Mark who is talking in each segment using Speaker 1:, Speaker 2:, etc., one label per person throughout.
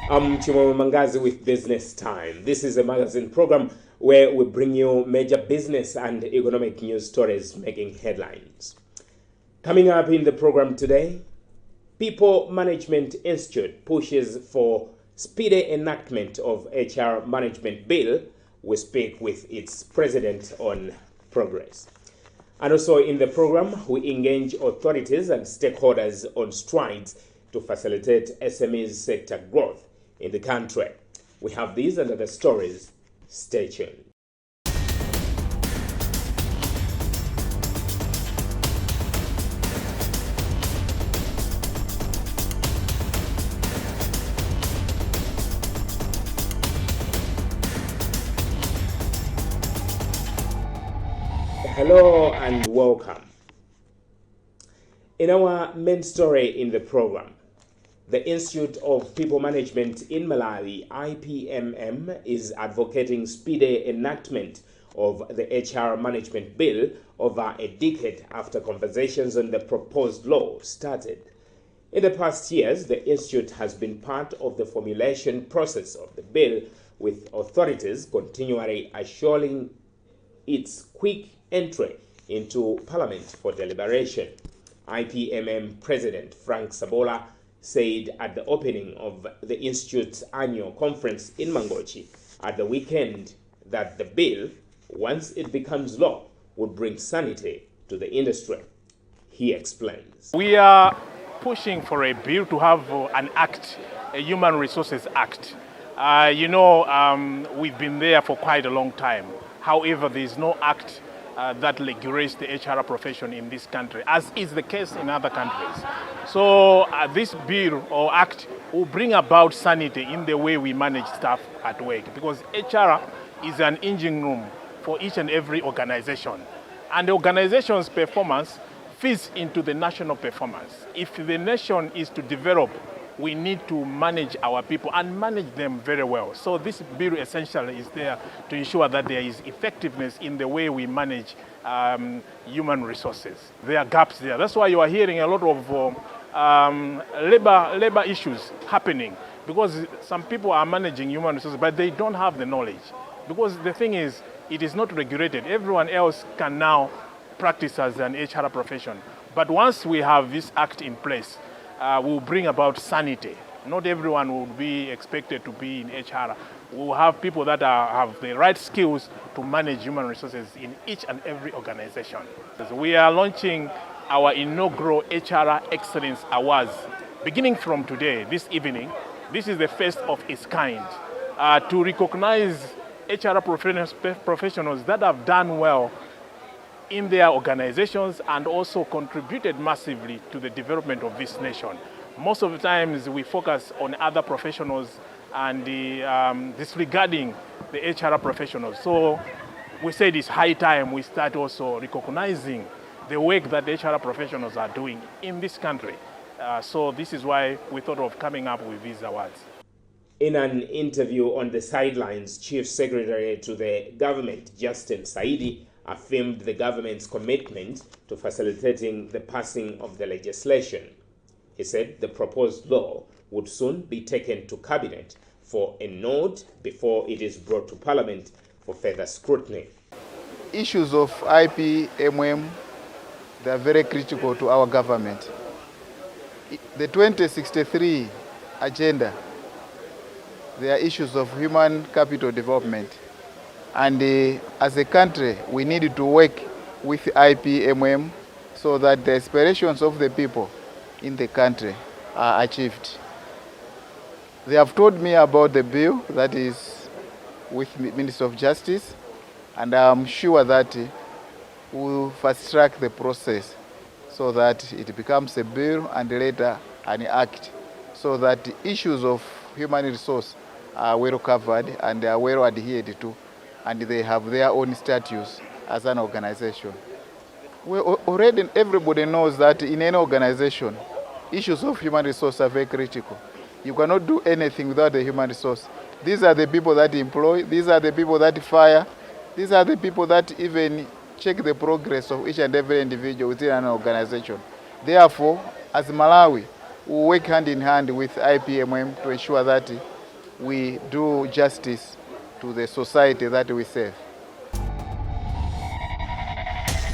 Speaker 1: I'm Chimo Mangazi with Business Time. This is a magazine program where we bring you major business and economic news stories making headlines. Coming up in the program today, People Management Institute pushes for speedy enactment of HR Management Bill. We speak with its president on progress. And also in the program, we engage authorities and stakeholders on strides to facilitate SMEs sector growth in the country. We have these and other stories. Stay tuned. Hello and welcome. In our main story in the program, the Institute of People Management in Malawi, IPMM, is advocating speedy enactment of the HR Management Bill over a decade after conversations on the proposed law started. In the past years, the Institute has been part of the formulation process of the bill, with authorities continually assuring its quick entry into Parliament for deliberation. IPMM President Frank Sabola said at the opening of the Institute's annual conference in Mangochi at the weekend that the bill, once it becomes law, would bring sanity to the industry. He explains.
Speaker 2: We are pushing for a bill to have an act, a Human Resources Act. We've been there for quite a long time. However, there is no act that regulates the HR profession in this country, as is the case in other countries. So this bill or act will bring about sanity in the way we manage staff at work, because HR is an engine room for each and every organization. And the organization's performance feeds into the national performance. If the nation is to develop, we need to manage our people and manage them very well. So this bill essentially is there to ensure that there is effectiveness in the way we manage human resources. There are gaps there. That's why you are hearing a lot of labor issues happening, because some people are managing human resources, but they don't have the knowledge. Because the thing is, it is not regulated. Everyone else can now practice as an HR profession. But once we have this act in place, will bring about sanity. Not everyone will be expected to be in HR. We'll have people that have the right skills to manage human resources in each and every organization. We are launching our inaugural HR Excellence Awards beginning from today, this evening. This is the first of its kind to recognize HR professionals that have done well in their organizations and also contributed massively to the development of this nation. Most of the times we focus on other professionals and disregarding the HR professionals. So we said it's high time we start also recognizing the work that the HR professionals are doing in this country. So this is why we thought of coming up with these awards.
Speaker 1: In an interview on the sidelines, Chief Secretary to the government, Justin Saidi, affirmed the government's commitment to facilitating the passing of the legislation. He said the proposed law would soon be taken to Cabinet for a nod before it is brought to Parliament for further scrutiny.
Speaker 3: Issues of IPMM, they are very critical to our government. The 2063 agenda, there are issues of human capital development. And as a country, we need to work with IPMM so that the aspirations of the people in the country are achieved. They have told me about the bill that is with the Minister of Justice, and I'm sure that we will fast track the process so that it becomes a bill and later an act, so that the issues of human resource are well covered and are well adhered to, and they have their own status as an organization. Already everybody knows that in any organization, issues of human resource are very critical. You cannot do anything without the human resource. These are the people that employ, these are the people that fire, these are the people that even check the progress of each and every individual within an organization. Therefore, as Malawi, we work hand in hand with IPMM to ensure that we do justice to the society that we serve.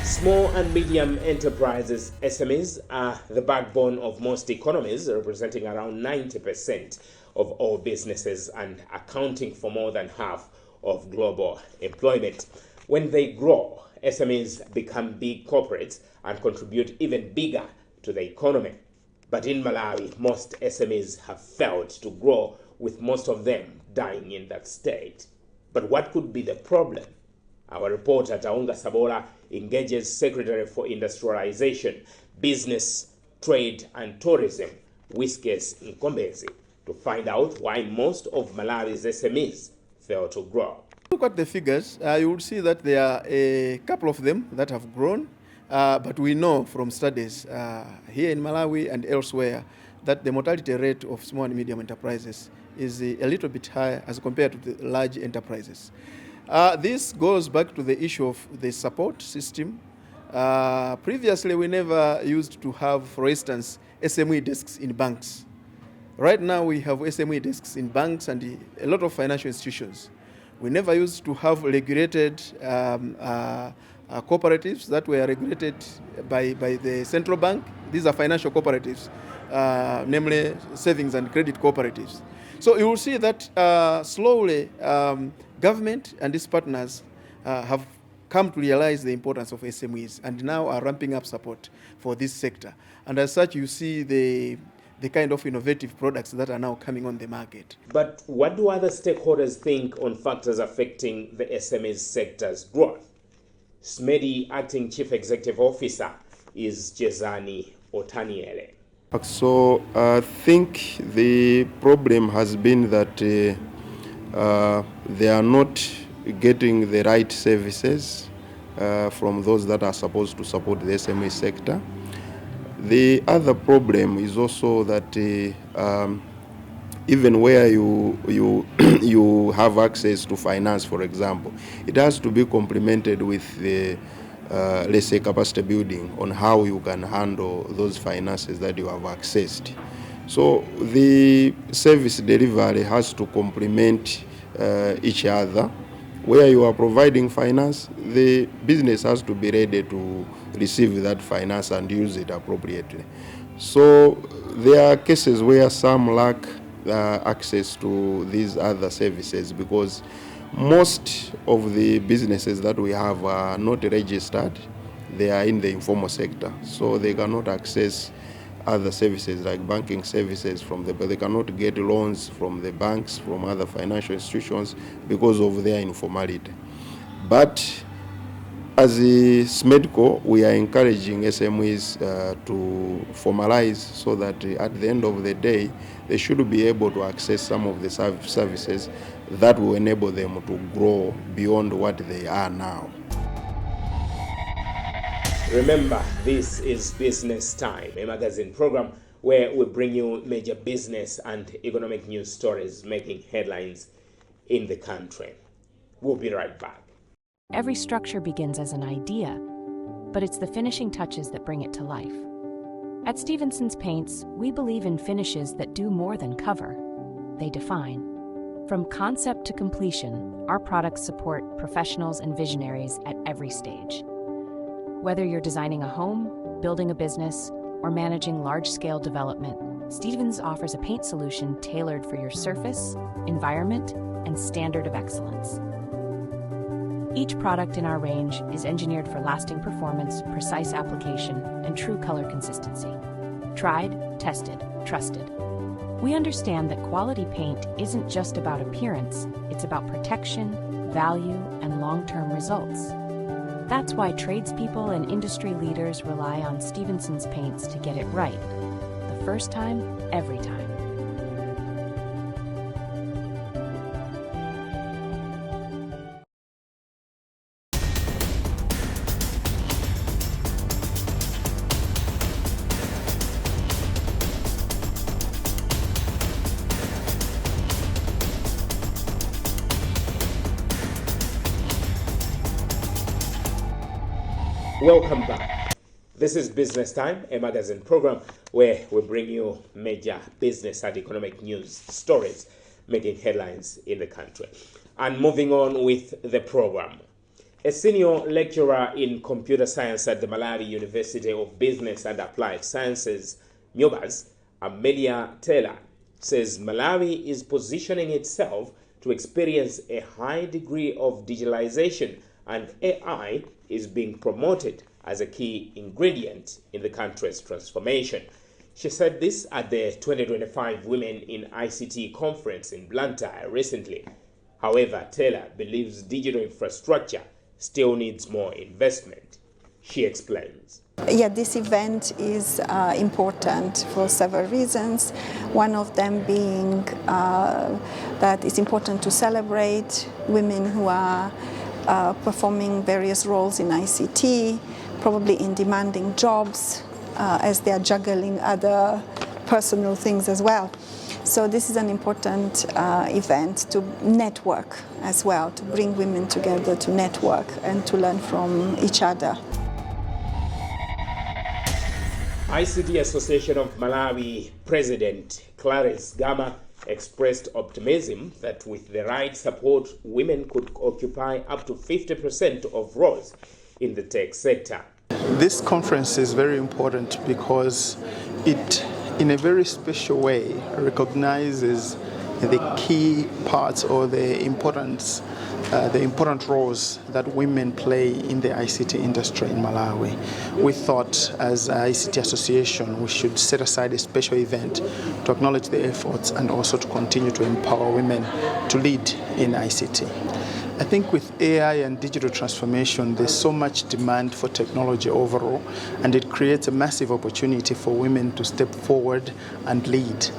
Speaker 1: Small and medium enterprises, SMEs, are the backbone of most economies, representing around 90% of all businesses and accounting for more than half of global employment. When they grow, SMEs become big corporates and contribute even bigger to the economy. But in Malawi, most SMEs have failed to grow, with most of them dying in that state. But what could be the problem? Our reporter Taunga Sabora engages Secretary for Industrialization, Business, Trade and Tourism, Whiskers Nkombezi, to find out why most of Malawi's SMEs fail to grow.
Speaker 4: Look at the figures, you will see that there are a couple of them that have grown, but we know from studies here in Malawi and elsewhere that the mortality rate of small and medium enterprises is a little bit higher as compared to the large enterprises. This goes back to the issue of the support system. Previously, we never used to have, for instance, SME desks in banks. Right now, we have SME desks in banks and a lot of financial institutions. We never used to have regulated cooperatives that were regulated by the central bank. These are financial cooperatives, namely savings and credit cooperatives. So you will see that slowly government and its partners have come to realize the importance of SMEs and now are ramping up support for this sector. And as such, you see the kind of innovative products that are now coming on the market.
Speaker 1: But what do other stakeholders think on factors affecting the SME sector's growth? SMEDI Acting Chief Executive Officer is Jezani Otaniele.
Speaker 5: So I think the problem has been that they are not getting the right services from those that are supposed to support the SME sector. The other problem is also that even where you have access to finance, for example, it has to be complemented with the let's say capacity building on how you can handle those finances that you have accessed. So the service delivery has to complement each other. Where you are providing finance, the business has to be ready to receive that finance and use it appropriately. So there are cases where some lack access to these other services because most of the businesses that we have are not registered. They are in the informal sector, so they cannot access other services like banking services they cannot get loans from the banks, from other financial institutions because of their informality. But as a SMEDCO, we are encouraging SMEs to formalize so that at the end of the day, they should be able to access some of the services that will enable them to grow beyond what they are now.
Speaker 1: Remember, this is Business Time, a magazine program where we bring you major business and economic news stories making headlines in the country. We'll be right back.
Speaker 6: Every structure begins as an idea, but it's the finishing touches that bring it to life. At Stevenson's Paints, we believe in finishes that do more than cover. They define. From concept to completion, our products support professionals and visionaries at every stage. Whether you're designing a home, building a business, or managing large-scale development, Stevens offers a paint solution tailored for your surface, environment, and standard of excellence. Each product in our range is engineered for lasting performance, precise application, and true color consistency. Tried, tested, trusted. We understand that quality paint isn't just about appearance, it's about protection, value, and long-term results. That's why tradespeople and industry leaders rely on Stevenson's Paints to get it right. The first time, every time.
Speaker 1: Welcome back. This is Business Time, a magazine program where we bring you major business and economic news stories making headlines in the country. And moving on with the program. A senior lecturer in computer science at the Malawi University of Business and Applied Sciences, MUBAS, Amelia Taylor, says Malawi is positioning itself to experience a high degree of digitalization, and AI is being promoted as a key ingredient in the country's transformation. She said this at the 2025 Women in ICT conference in Blantyre recently. However, Taylor believes digital infrastructure still needs more investment. She explains.
Speaker 7: Yeah, this event is important for several reasons. One of them being that it's important to celebrate women who are performing various roles in ICT, probably in demanding jobs, as they are juggling other personal things as well. So this is an important event to network as well, to bring women together to network and to learn from each other.
Speaker 1: ICT Association of Malawi President Clarice Gama expressed optimism that with the right support, women could occupy up to 50% of roles in the tech sector.
Speaker 8: This conference is very important because it, in a very special way, recognizes the key parts or the important roles that women play in the ICT industry in Malawi. We thought, as an ICT association, we should set aside a special event to acknowledge the efforts and also to continue to empower women to lead in ICT. I think with AI and digital transformation, there's so much demand for technology overall, and it creates a massive opportunity for women to step forward and lead.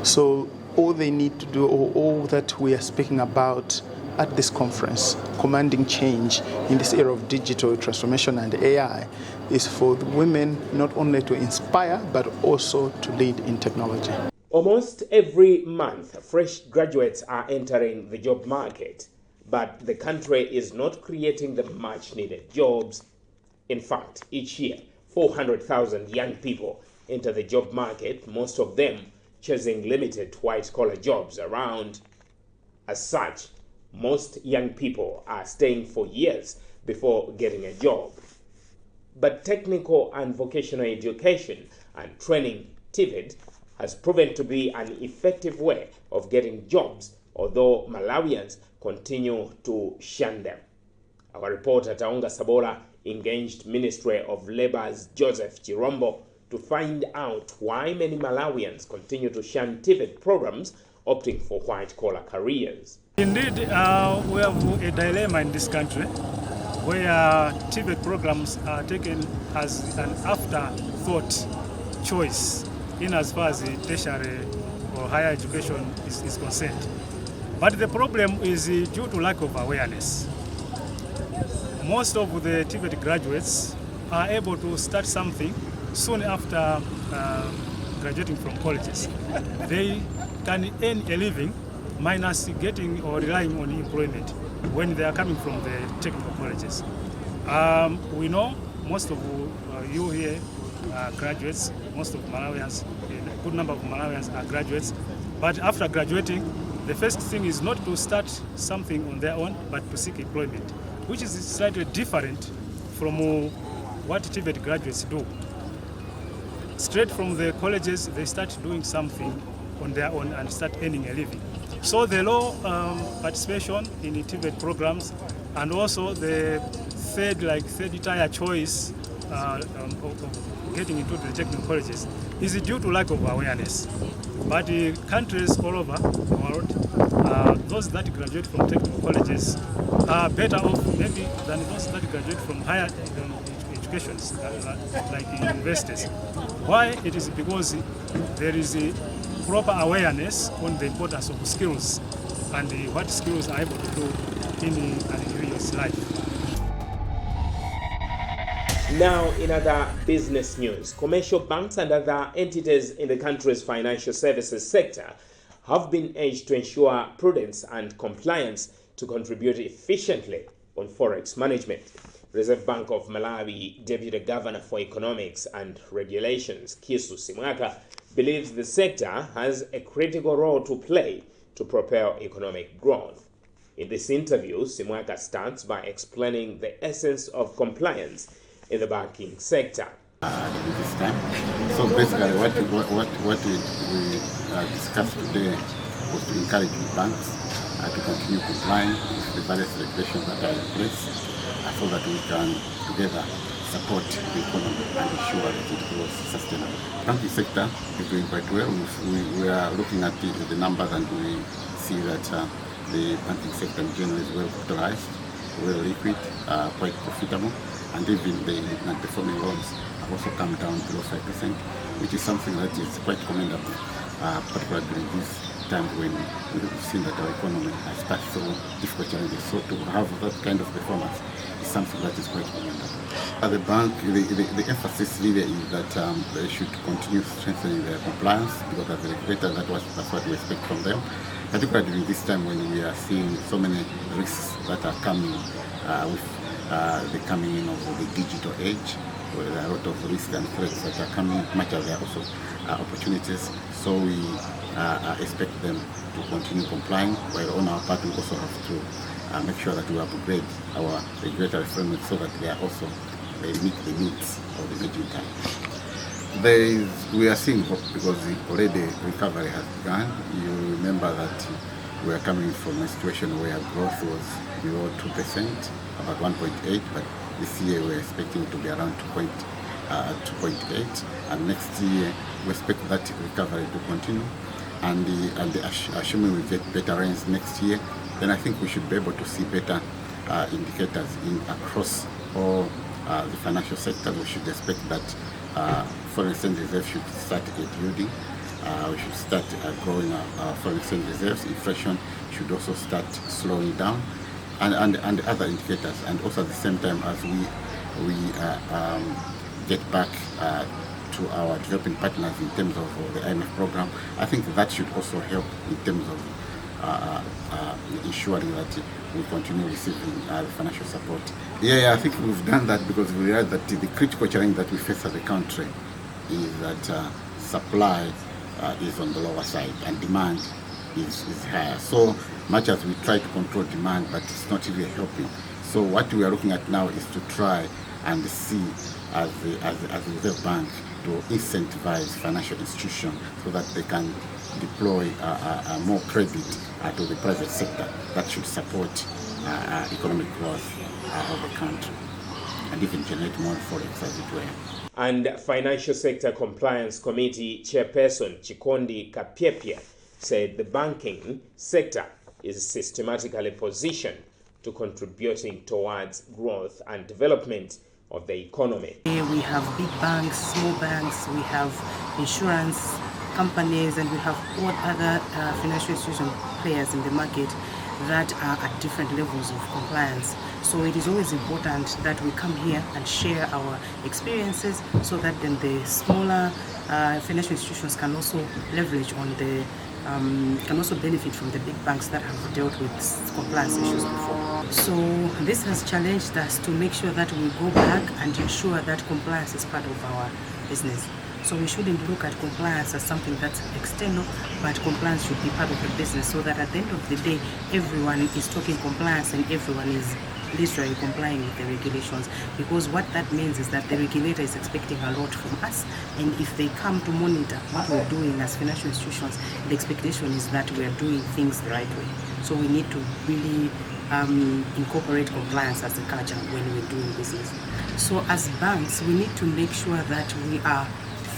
Speaker 8: So all they need to do, or all that we are speaking about at this conference, commanding change in this era of digital transformation and AI, is for the women not only to inspire, but also to lead in technology.
Speaker 1: Almost every month, fresh graduates are entering the job market. But the country is not creating the much-needed jobs. In fact, each year, 400,000 young people enter the job market, most of them chasing limited white-collar jobs around. As such, most young people are staying for years before getting a job. But technical and vocational education and training, TVET, has proven to be an effective way of getting jobs, although Malawians continue to shun them. Our reporter Taonga Sabola engaged Ministry of Labor's Joseph Chirombo to find out why many Malawians continue to shun TVET programs, opting for white-collar careers.
Speaker 9: Indeed, we have a dilemma in this country where TVET programs are taken as an afterthought choice in as far as the tertiary or higher education is concerned. But the problem is due to lack of awareness. Most of the TVET graduates are able to start something soon after graduating from colleges. They can earn a living minus getting or relying on employment when they are coming from the technical colleges. We know most of you here are graduates, most of Malawians, a good number of Malawians are graduates, but after graduating, the first thing is not to start something on their own, but to seek employment, which is slightly different from what TVET graduates do. Straight from the colleges, they start doing something on their own and start earning a living. So the low participation in the TVET programs and also the third tier choice of getting into the technical colleges is due to lack of awareness. But the countries all over the world, those that graduate from technical colleges are better off maybe than those that graduate from higher educations, like universities. Why? It is because there is a proper awareness on the importance of skills and what skills are able to do in an individual's life.
Speaker 1: Now, in other business news, commercial banks and other entities in the country's financial services sector have been urged to ensure prudence and compliance to contribute efficiently on forex management. Reserve Bank of Malawi Deputy Governor for Economics and Regulations, Kisu Simwaka, believes the sector has a critical role to play to propel economic growth. In this interview, Simwaka starts by explaining the essence of compliance in the banking sector.
Speaker 10: This time. So basically what we discussed today was to encourage the banks to continue complying with the various regulations that are in place so that we can together support the economy and ensure that it grows sustainable. The banking sector is doing quite well. We are looking at the numbers and we see that the banking sector in general is well capitalized, well liquid, quite profitable, and even the non-performing loans have also come down below 5%, which is something that is quite commendable, particularly during these times when we've seen that our economy has passed through difficult challenges. So to have that kind of performance is something that is quite commendable. The bank, the emphasis really is that they should continue strengthening their compliance, because as a regulator, that's what we expect from them, particularly during this time when we are seeing so many risks that are coming with the coming in of the digital age, where there are a lot of risks and threats that are coming, much as there are also opportunities. So we expect them to continue complying, while on our part we also have to make sure that we upgrade our regulatory framework so that they meet the needs of the emerging time. We are seeing hope because already recovery has begun. You remember that we are coming from a situation where growth was below 2%, about 1.8, but this year we're expecting to be around 2.8, and next year we expect that recovery to continue. And assuming we get better rains next year, then I think we should be able to see better indicators across all the financial sector. We should expect that foreign exchange reserves should start yielding. We should start growing our foreign exchange reserves. Inflation should also start slowing down, and other indicators. And also at the same time, as we get back to our developing partners in terms of the IMF program, I think that should also help in terms of ensuring that we continue receiving the financial support. Yeah, I think we've done that because we realize that the critical challenge that we face as a country is that supply is on the lower side and demand is higher. So much as we try to control demand, but it's not really helping. So what we are looking at now is to try and see as the Reserve Bank to incentivize financial institutions so that they can deploy more credit to the private sector that should support economic growth of the country and even generate more forex as it were.
Speaker 1: And Financial Sector Compliance Committee Chairperson Chikondi Kapiepia said the banking sector is systematically positioned to contributing towards growth and development of the economy.
Speaker 11: We have big banks, small banks, we have insurance companies, and we have all other financial institution players in the market that are at different levels of compliance. So it is always important that we come here and share our experiences so that then the smaller financial institutions can also leverage on the can also benefit from the big banks that have dealt with compliance issues before. So this has challenged us to make sure that we go back and ensure that compliance is part of our business. So we shouldn't look at compliance as something that's external, but compliance should be part of the business so that at the end of the day, everyone is talking compliance and everyone is literally complying with the regulations, because what that means is that the regulator is expecting a lot from us, and if they come to monitor what we're doing as financial institutions, the expectation is that we are doing things the right way. So we need to really incorporate compliance as a culture when we're doing business. So as banks, we need to make sure that we are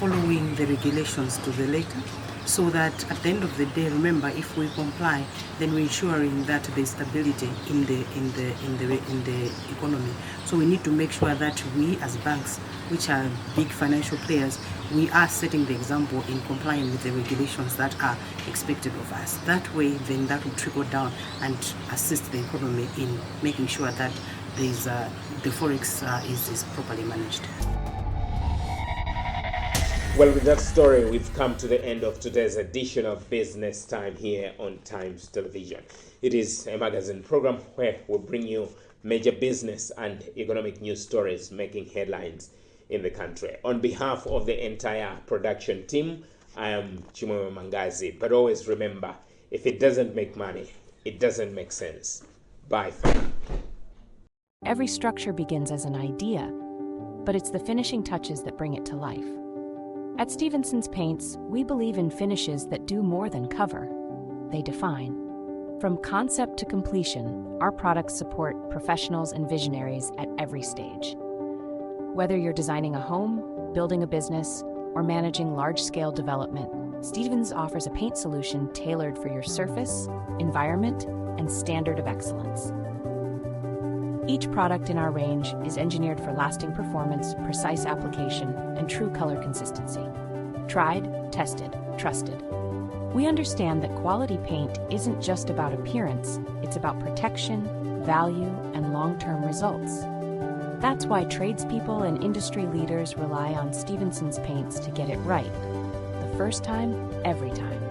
Speaker 11: following the regulations to the letter, so that at the end of the day, remember, if we comply, then we're ensuring that there's stability in the economy. So we need to make sure that we as banks, which are big financial players, we are setting the example in complying with the regulations that are expected of us. That way, then that will trickle down and assist the economy in making sure that there's the forex is properly managed.
Speaker 1: Well, with that story, we've come to the end of today's edition of Business Time here on Times Television. It is a magazine program where we bring you major business and economic news stories making headlines in the country. On behalf of the entire production team, I am Chimoyo Mangazi. But always remember, If it doesn't make money, it doesn't make sense. Bye for now.
Speaker 6: Every structure begins as an idea, but it's the finishing touches that bring it to life. At Stevenson's Paints, we believe in finishes that do more than cover. They define. From concept to completion, our products support professionals and visionaries at every stage. Whether you're designing a home, building a business, or managing large-scale development, Stevens offers a paint solution tailored for your surface, environment, and standard of excellence. Each product in our range is engineered for lasting performance, precise application, and true color consistency. Tried, tested, trusted. We understand that quality paint isn't just about appearance, it's about protection, value, and long-term results. That's why tradespeople and industry leaders rely on Stevenson's Paints to get it right. The first time, every time.